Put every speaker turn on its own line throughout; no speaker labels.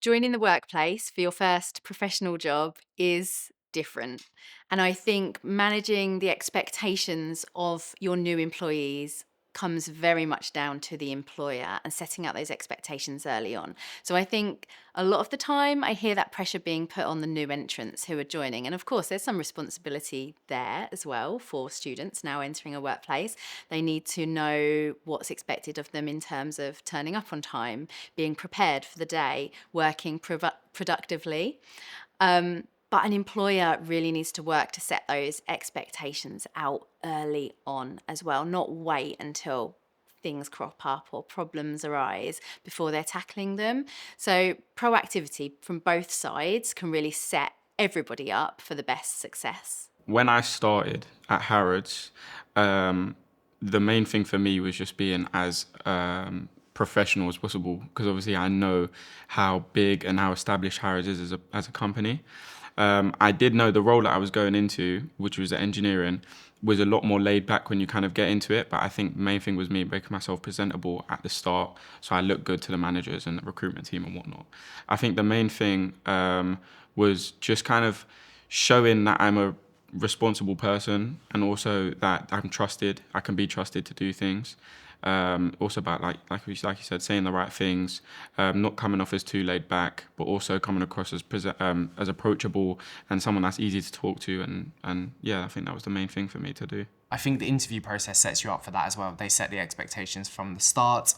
Joining the workplace for your first professional job is different. And I think managing the expectations of your new employees comes very much down to the employer and setting out those expectations early on. So I think a lot of the time I hear that pressure being put on the new entrants who are joining. And of course, there's some responsibility there as well for students now entering a workplace. They need to know what's expected of them in terms of turning up on time, being prepared for the day, working productively. But an employer really needs to work to set those expectations out early on as well, not wait until things crop up or problems arise before they're tackling them. So proactivity from both sides can really set everybody up for the best success.
When I started at Harrods, the main thing for me was just being as professional as possible, because obviously I know how big and how established Harrods is as a company. I did know the role that I was going into, which was engineering, was a lot more laid back when you kind of get into it. But I think the main thing was me making myself presentable at the start, so I looked good to the managers and the recruitment team and whatnot. I think the main thing was just kind of showing that I'm a responsible person, and also that I'm trusted. I can be trusted to do things. Also about like you said, saying the right things, not coming off as too laid back, but also coming across as approachable and someone that's easy to talk to. And yeah, I think that was the main thing for me to do.
I think the interview process sets you up for that as well. They set the expectations from the start,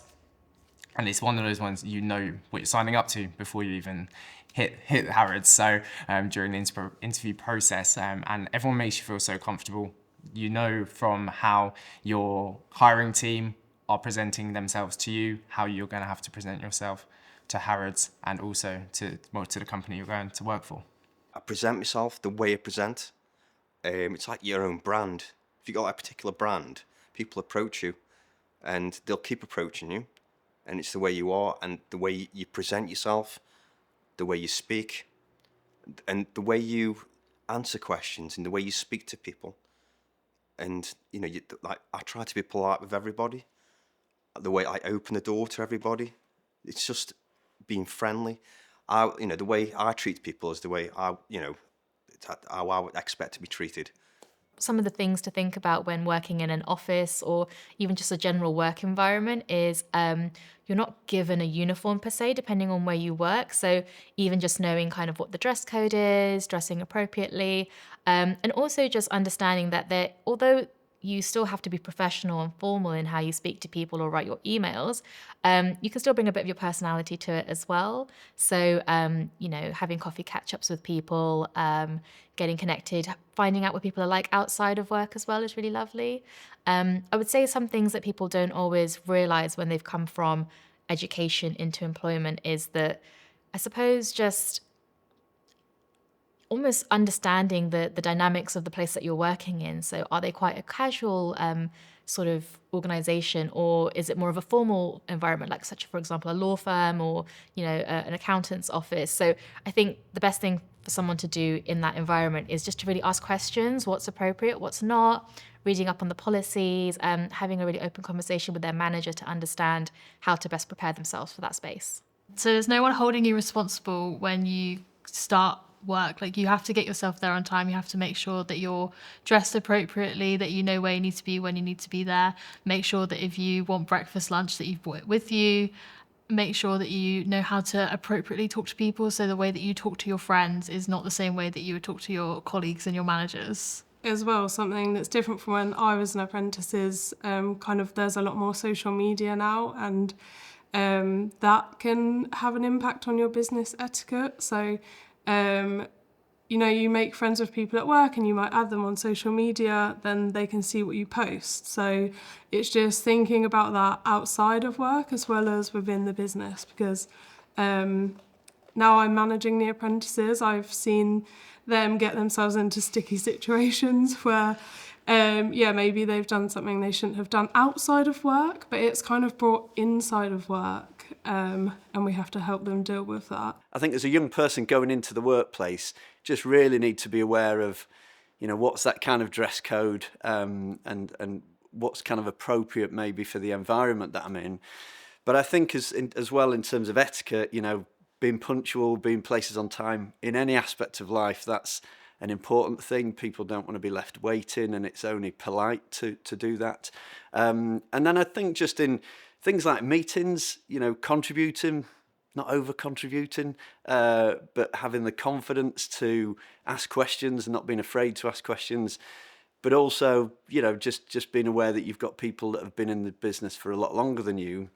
and it's one of those ones you know what you're signing up to before you even hit Harrods. So during the interview process, and everyone makes you feel so comfortable. You know from how your hiring team are presenting themselves to you, how you're going to have to present yourself to Harrods and also to the company you're going to work for.
I present myself the way I present. It's like your own brand. If you've got a particular brand, people approach you and they'll keep approaching you. And it's the way you are and the way you present yourself, the way you speak, and the way you answer questions and the way you speak to people. And, you know, I try to be polite with everybody. The way I open the door to everybody, it's just being friendly. The way I treat people is the way how I would expect to be treated.
Some of the things to think about when working in an office or even just a general work environment is you're not given a uniform per se, depending on where you work. So even just knowing kind of what the dress code is, dressing appropriately, and also just understanding that although you still have to be professional and formal in how you speak to people or write your emails, you can still bring a bit of your personality to it as well. So, having coffee catch-ups with people, getting connected, finding out what people are like outside of work as well is really lovely. I would say some things that people don't always realize when they've come from education into employment is that, I suppose, just almost understanding the dynamics of the place that you're working in. So are they quite a casual sort of organization, or is it more of a formal environment, like such, for example, a law firm or, an accountant's office? So I think the best thing for someone to do in that environment is just to really ask questions, what's appropriate, what's not, reading up on the policies, having a really open conversation with their manager to understand how to best prepare themselves for that space.
So there's no one holding you responsible when you start work. Like, you have to get yourself there on time. You have to make sure that you're dressed appropriately, that you know where you need to be when you need to be there. Make sure that if you want breakfast, lunch, that you've brought it with you. Make sure that you know how to appropriately talk to people, so the way that you talk to your friends is not the same way that you would talk to your colleagues and your managers.
As well, something that's different from when I was an apprentice is there's a lot more social media now, and that can have an impact on your business etiquette. So you make friends with people at work and you might add them on social media, then they can see what you post. So it's just thinking about that outside of work as well as within the business, because now I'm managing the apprentices, I've seen them get themselves into sticky situations where maybe they've done something they shouldn't have done outside of work, but it's kind of brought inside of work, and we have to help them deal with that.
I think as a young person going into the workplace, just really need to be aware of, what's that kind of dress code, and what's kind of appropriate maybe for the environment that I'm in. But I think as well in terms of etiquette, being punctual, being places on time in any aspect of life, that's an important thing. People don't want to be left waiting, and it's only polite to do that. And then I think just in things like meetings, contributing, not over contributing, but having the confidence to ask questions and not being afraid to ask questions. But also, just being aware that you've got people that have been in the business for a lot longer than you.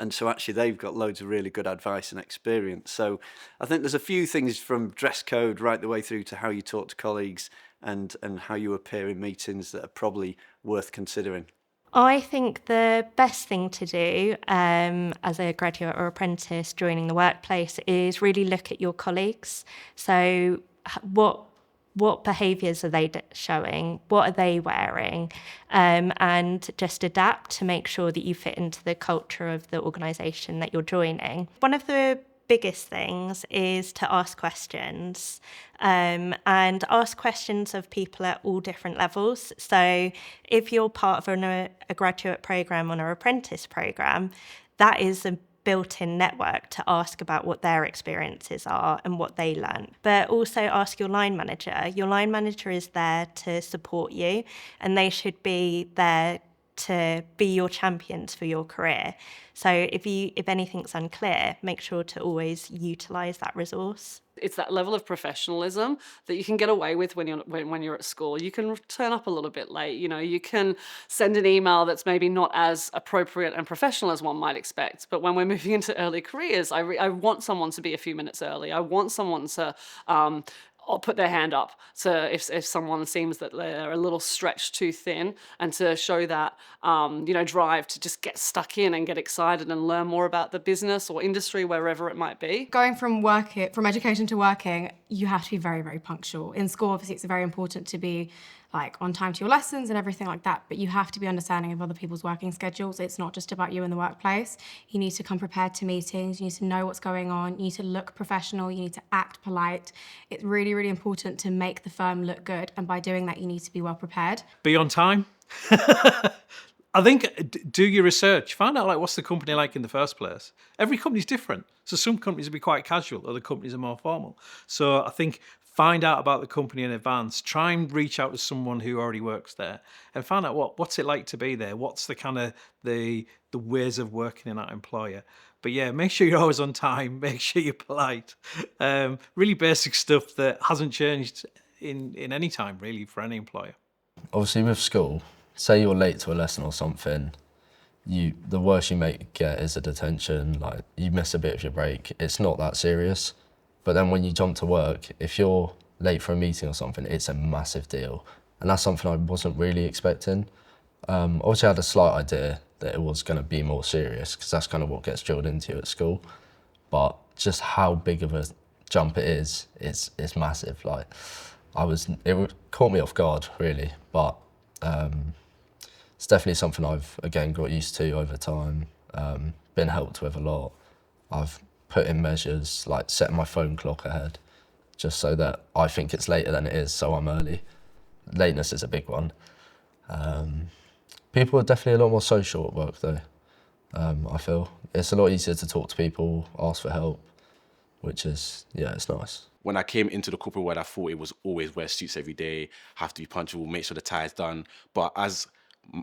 And so actually they've got loads of really good advice and experience. So I think there's a few things from dress code right the way through to how you talk to colleagues and how you appear in meetings that are probably worth considering.
I think the best thing to do as a graduate or apprentice joining the workplace is really look at your colleagues. So what behaviours are they showing? What are they wearing? And just adapt to make sure that you fit into the culture of the organisation that you're joining. One of the biggest things is to ask questions and ask questions of people at all different levels. So if you're part of a graduate programme or an apprentice programme, that is a built-in network to ask about what their experiences are and what they learn. But also ask your line manager. Your line manager is there to support you, and they should be there to be your champions for your career. So if anything's unclear, make sure to always utilise that resource.
It's that level of professionalism that you can get away with when you're at school. You can turn up a little bit late. You can send an email that's maybe not as appropriate and professional as one might expect. But when we're moving into early careers, I want someone to be a few minutes early. I want someone to or put their hand up to if someone seems that they're a little stretched too thin, and to show that drive to just get stuck in and get excited and learn more about the business or industry, wherever it might be.
Going from education to working, you have to be very, very punctual. In school, obviously, it's very important to be on time to your lessons and everything like that, but you have to be understanding of other people's working schedules. It's not just about you in the workplace. You need to come prepared to meetings, you need to know what's going on, you need to look professional, you need to act polite. It's really, really important to make the firm look good, and by doing that, you need to be well prepared.
Be on time. I think do your research. Find out what's the company like in the first place. Every company's different. So some companies will be quite casual, other companies are more formal. So I think find out about the company in advance. Try and reach out to someone who already works there and find out what's it like to be there. What's the kind of the ways of working in that employer. But yeah, make sure you're always on time. Make sure you're polite. Really basic stuff that hasn't changed in any time really for any employer.
Obviously with school, say you're late to a lesson or something, the worst you may get is a detention, you miss a bit of your break. It's not that serious. But then when you jump to work, if you're late for a meeting or something, it's a massive deal. And that's something I wasn't really expecting. Obviously I had a slight idea that it was going to be more serious, because that's kind of what gets drilled into you at school. But just how big of a jump it is, it's massive. It caught me off guard really, but it's definitely something I've again got used to over time, been helped with a lot. I've put in measures like setting my phone clock ahead, just so that I think it's later than it is, so I'm early. Lateness is a big one. People are definitely a lot more social at work though, I feel. It's a lot easier to talk to people, ask for help, which is, it's nice.
When I came into the corporate world, I thought it was always wear suits every day, have to be punctual, make sure the tie is done. But as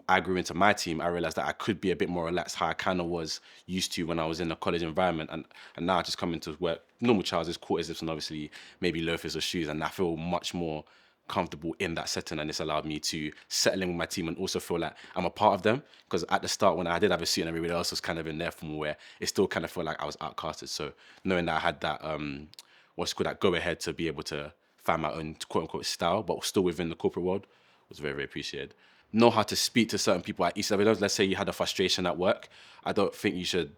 I grew into my team, I realized that I could be a bit more relaxed, how I kind of was used to when I was in a college environment. And now I just come into work, normal trousers, quarter zips, and obviously maybe loafers or shoes. And I feel much more comfortable in that setting, and it's allowed me to settle in with my team and also feel like I'm a part of them. Because at the start, when I did have a suit and everybody else was kind of in their form wear, it still kind of felt like I was outcasted. So knowing that I had that, that go ahead to be able to find my own quote unquote style, but still within the corporate world, was very, very appreciated. Know how to speak to certain people at each level. Let's say you had a frustration at work. I don't think you should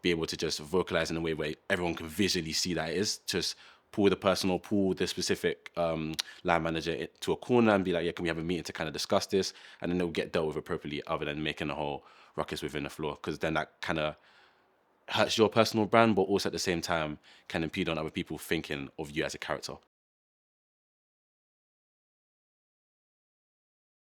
be able to just vocalize in a way where everyone can visually see that it is. Just pull the person or pull the specific line manager to a corner and be like, can we have a meeting to kind of discuss this? And then it'll get dealt with appropriately, other than making a whole ruckus within the floor. Because then that kind of hurts your personal brand, but also at the same time can impede on other people thinking of you as a character.